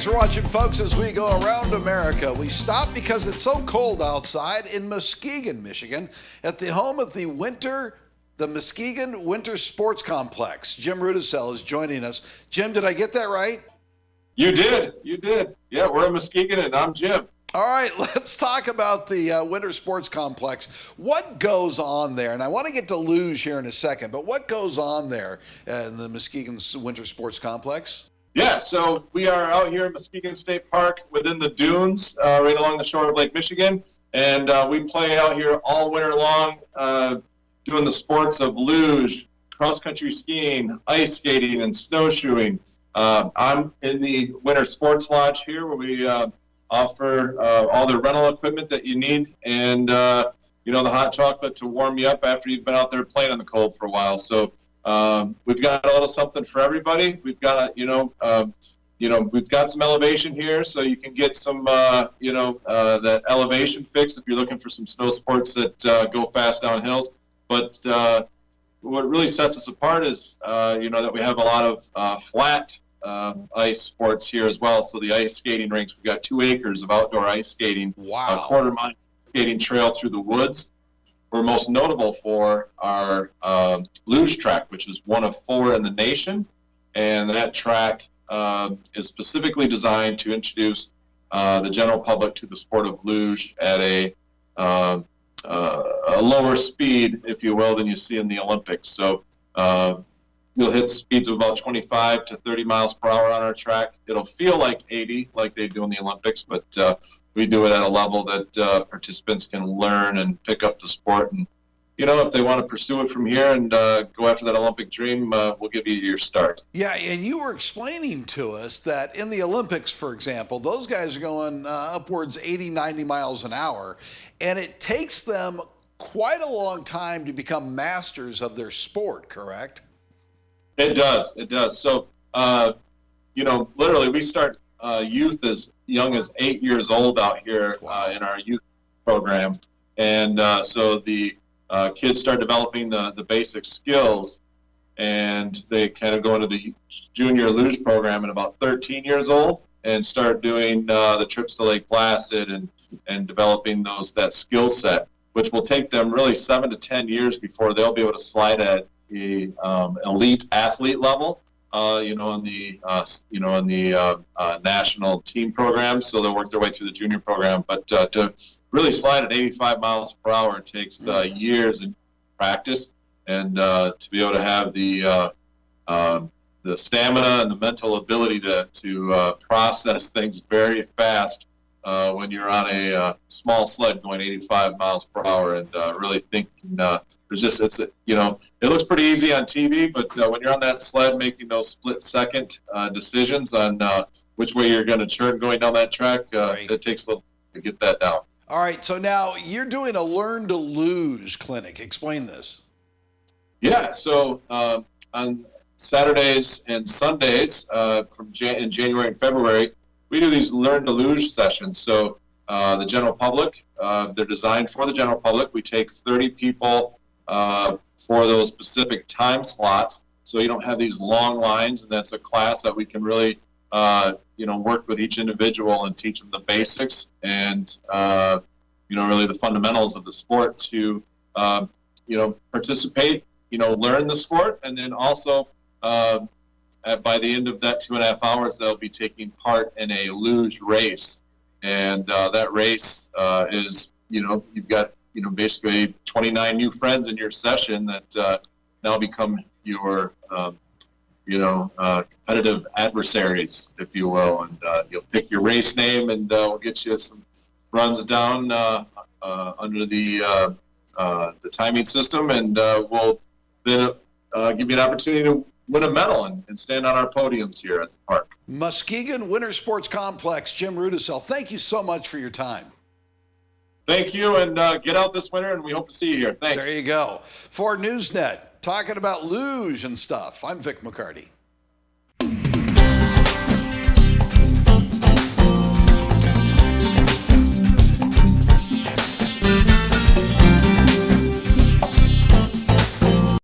Thanks for watching, folks, as we go around America. We stop because it's so cold outside in Muskegon, Michigan, at the home of the Muskegon Winter Sports Complex. Jim Rudisell is joining us. Jim, did I get that right? You did. Yeah, we're in Muskegon, and I'm Jim. All right, let's talk about the Winter Sports Complex. What goes on there? And I want to get to luge here in a second, but what goes on there in the Muskegon Winter Sports Complex? Yeah, so we are out here in Muskegon State Park within the dunes, right along the shore of Lake Michigan, and we play out here all winter long, doing the sports of luge, cross-country skiing, ice skating, and snowshoeing. I'm in the Winter Sports Lodge here, where we offer all the rental equipment that you need, and the hot chocolate to warm you up after you've been out there playing in the cold for a while. So we've got a little something for everybody. We've got we've got some elevation here, so you can get some that elevation fix if you're looking for some snow sports that go fast down hills. But what really sets us apart is that we have a lot of flat ice sports here as well. So the ice skating rinks, we've got 2 acres of outdoor ice skating. Wow. A quarter-mile skating trail through the woods. We're most notable for our luge track, which is one of 4 in the nation, and that track is specifically designed to introduce the general public to the sport of luge at a lower speed, if you will, than you see in the Olympics. So you'll hit speeds of about 25 to 30 miles per hour on our track. It'll feel like 80, like they do in the Olympics, but we do it at a level that participants can learn and pick up the sport. And, if they want to pursue it from here and go after that Olympic dream, we'll give you your start. Yeah, and you were explaining to us that in the Olympics, for example, those guys are going upwards 80, 90 miles an hour, and it takes them quite a long time to become masters of their sport, correct? It does. So, literally we start youth as young as 8 years old out here in our youth program. And so the kids start developing the basic skills, and they kind of go into the junior luge program at about 13 years old and start doing the trips to Lake Placid and developing that skill set, which will take them really 7 to 10 years before they'll be able to slide at the elite athlete level, in the national team program. So they'll work their way through the junior program. But to really slide at 85 miles per hour, it takes years of practice, and to be able to have the stamina and the mental ability to process things very fast when you're on a small sled going 85 miles per hour, and really thinking it looks pretty easy on TV, but when you're on that sled making those split-second decisions on which way you're going to turn going down that track, it takes a little to get that down. All right, so now you're doing a Learn to Luge clinic. Explain this. Yeah, so on Saturdays and Sundays in January and February, we do these Learn to Luge sessions. So the general public, they're designed for the general public. We take 30 people for those specific time slots, so you don't have these long lines, and that's a class that we can really work with each individual and teach them the basics and really the fundamentals of the sport to participate, learn the sport, and then also by the end of that 2.5 hours, they'll be taking part in a luge race. And that race is, you've got, basically 29 new friends in your session that now become your, competitive adversaries, if you will. And you'll pick your race name, and we'll get you some runs down under the timing system, and we'll then give you an opportunity to win a medal and stand on our podiums here at the park. Muskegon Winter Sports Complex, Jim Rudisell, thank you so much for your time. Thank you, and get out this winter, and we hope to see you here. Thanks. There you go. For Newsnet, talking about luge and stuff, I'm Vic McCarty.